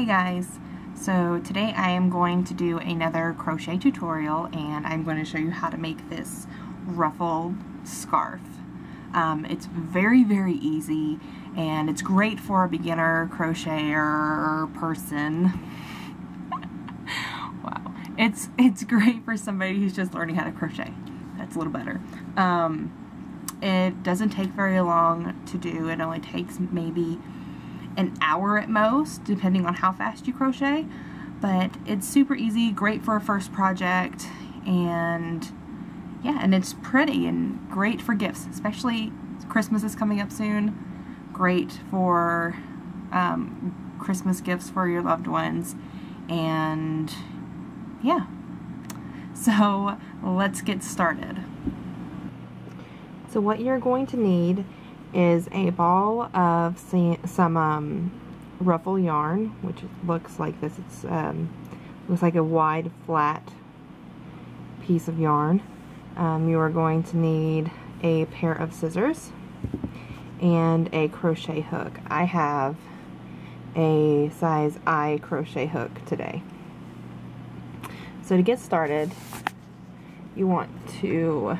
Hey guys, so today I am going to do another crochet tutorial and I'm going to show you how to make this ruffle scarf. It's very easy and it's great for a beginner crocheter person. Wow, it's great for somebody who's just learning how to crochet. That's a little better. It doesn't take very long to do. It only takes maybe an hour at most, depending on how fast you crochet, but it's super easy, great for a first project, and yeah, and it's pretty and great for gifts, especially Christmas is coming up soon. Great for Christmas gifts for your loved ones, and yeah, so let's get started. So what you're going to need is a ball of some ruffle yarn, which looks like this. It's looks like a wide, flat piece of yarn. You are going to need a pair of scissors and a crochet hook. I have a size I crochet hook today. So to get started, you want to,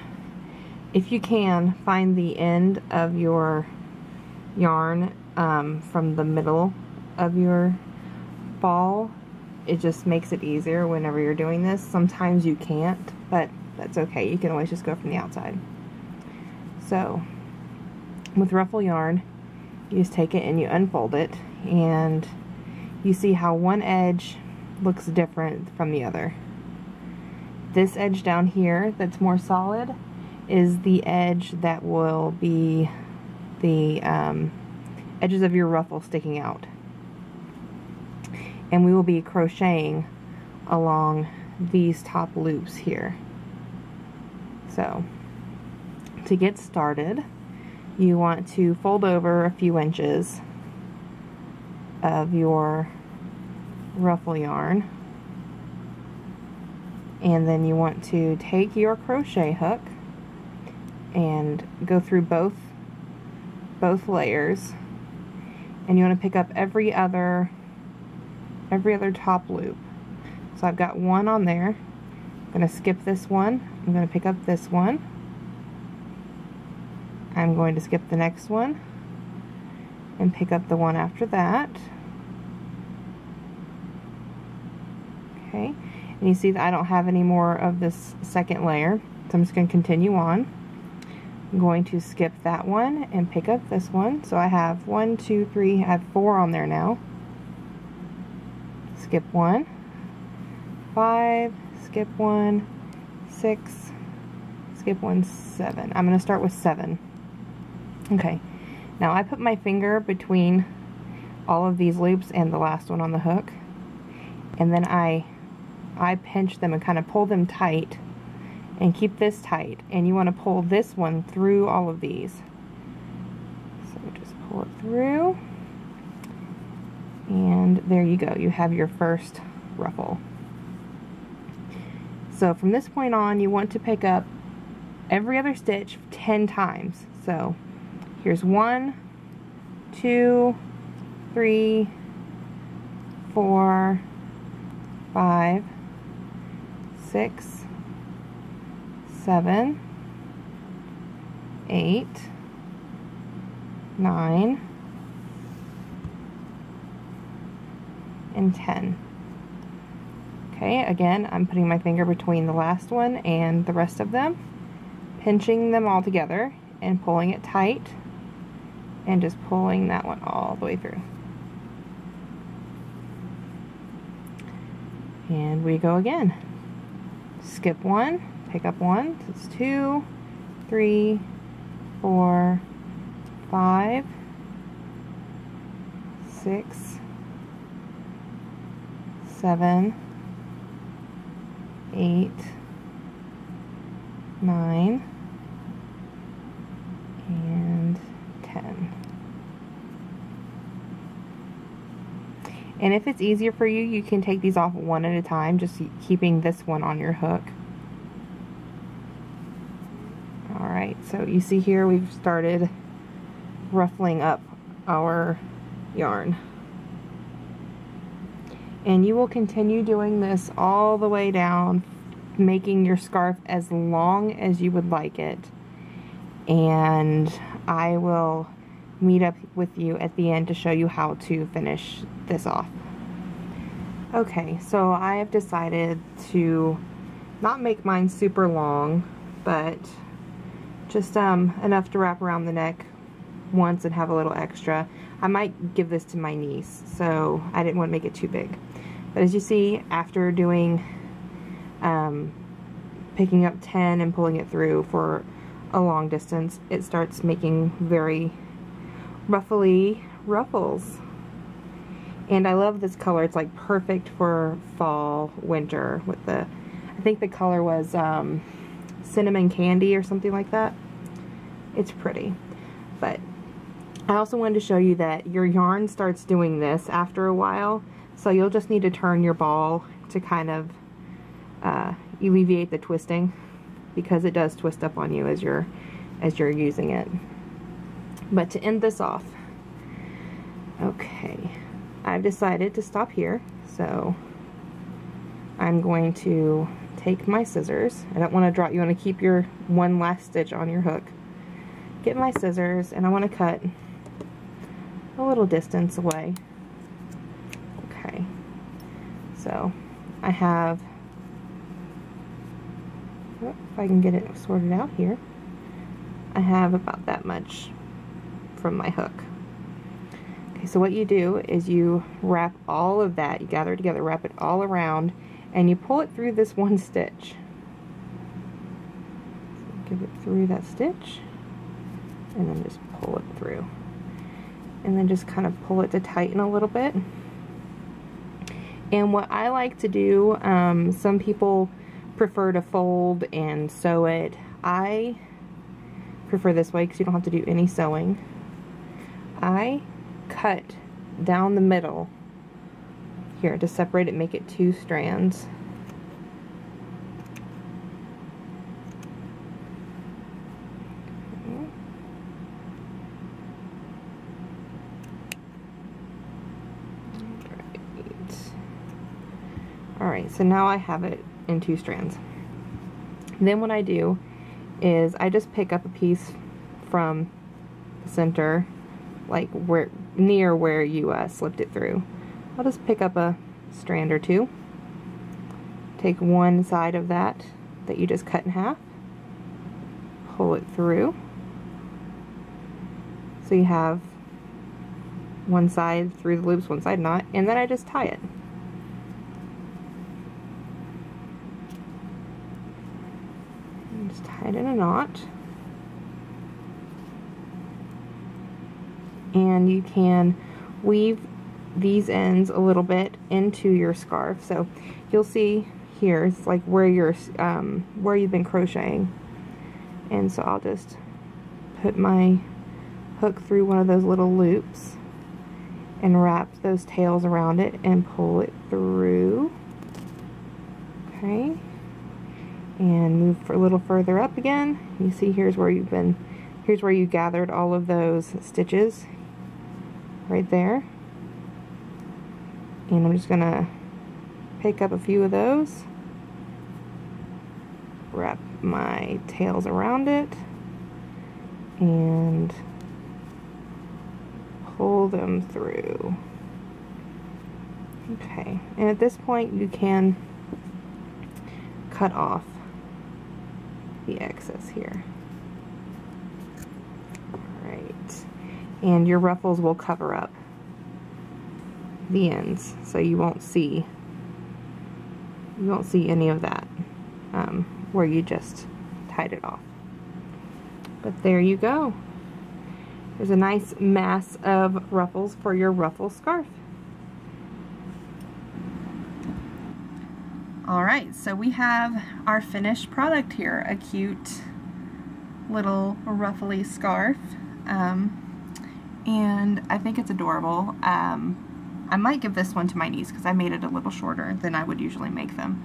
if you can, find the end of your yarn from the middle of your ball. It just makes it easier whenever you're doing this. Sometimes you can't, but that's okay. You can always just go from the outside. So with ruffle yarn, you just take it and you unfold it, and you see how one edge looks different from the other. This edge down here that's more solid is the edge that will be the edges of your ruffle sticking out. And we will be crocheting along these top loops here. So, to get started, you want to fold over a few inches of your ruffle yarn. And then you want to take your crochet hook and go through both layers, and you want to pick up every other top loop. So I've got one on there. I'm going to skip this one. I'm going to pick up this one. I'm going to skip the next one and pick up the one after that. Okay, and you see that I don't have any more of this second layer, so I'm just going to continue on. I'm going to skip that one and pick up this one. So I have 1, 2, 3, I have 4 on there now. Skip 1, 5, skip 1, 6, skip 1, 7. I'm going to start with 7. Okay, now I put my finger between all of these loops and the last one on the hook, and then I pinch them and kind of pull them tight. And keep this tight, and you want to pull this one through all of these. So just pull it through, and there you go. You have your first ruffle. So from this point on, you want to pick up every other stitch 10 times. So here's 1, 2, 3, 4, 5, 6, 7, 8, 9, and 10. Okay, again, I'm putting my finger between the last one and the rest of them, pinching them all together and pulling it tight, and just pulling that one all the way through. And we go again. Skip one, pick up one. So it's 2, 3, 4, 5, 6, 7, 8, 9, and 10. And if it's easier for you, you can take these off one at a time, just keeping this one on your hook. Alright, so you see here we've started ruffling up our yarn. And you will continue doing this all the way down, making your scarf as long as you would like it. And I will meet up with you at the end to show you how to finish this off. Okay, so I have decided to not make mine super long, but just enough to wrap around the neck once and have a little extra. I might give this to my niece, so I didn't want to make it too big. But as you see, after doing picking up 10 and pulling it through for a long distance, it starts making very ruffly ruffles. And I love this color. It's like perfect for fall, winter with the, I think the color was cinnamon candy or something like that. It's pretty. But I also wanted to show you that your yarn starts doing this after a while, so you'll just need to turn your ball to kind of alleviate the twisting, because it does twist up on you as you're using it. But to end this off, okay, I've decided to stop here, so I'm going to take my scissors. I don't want to drop, you want to keep your one last stitch on your hook. Get my scissors, and I want to cut a little distance away. Okay, so I have, if I can get it sorted out here, I have about that much from my hook. Okay, so what you do is you wrap all of that, you gather it together, wrap it all around, and you pull it through this one stitch. So give it through that stitch, and then just pull it through. And then just kind of pull it to tighten a little bit. And what I like to do, some people prefer to fold and sew it. I prefer this way because you don't have to do any sewing. I cut down the middle here to separate it, make it 2 strands. Alright, so now I have it in 2 strands. Then what I do is I just pick up a piece from the center, like near where you slipped it through. I'll just pick up a strand or 2, take one side of that you just cut in half, pull it through, so you have one side through the loops, one side not, and then I just tie it. Just tie it in a knot. And you can weave these ends a little bit into your scarf. So you'll see here, it's like where you're where you've been crocheting. And so I'll just put my hook through one of those little loops and wrap those tails around it and pull it through. Okay. And move for a little further up again. You see here's where you gathered all of those stitches right there. And I'm just gonna pick up a few of those, wrap my tails around it, and pull them through. Okay, and at this point you can cut off the excess here. Alright, and your ruffles will cover up the ends, so you won't see any of that where you just tied it off. But there you go. There's a nice mass of ruffles for your ruffle scarf. Alright, so we have our finished product here, a cute little ruffly scarf, and I think it's adorable. I might give this one to my niece because I made it a little shorter than I would usually make them.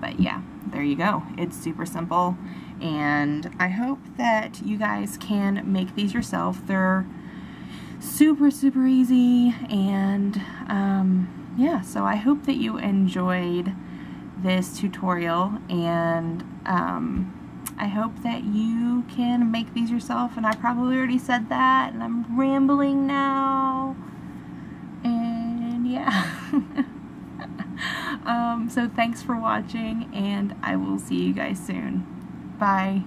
But yeah, there you go. It's super simple, and I hope that you guys can make these yourself. They're super, super easy, and yeah, so I hope that you enjoyed this tutorial, and I hope that you can make these yourself, and I probably already said that, and I'm rambling now, and yeah. So thanks for watching, and I will see you guys soon. Bye.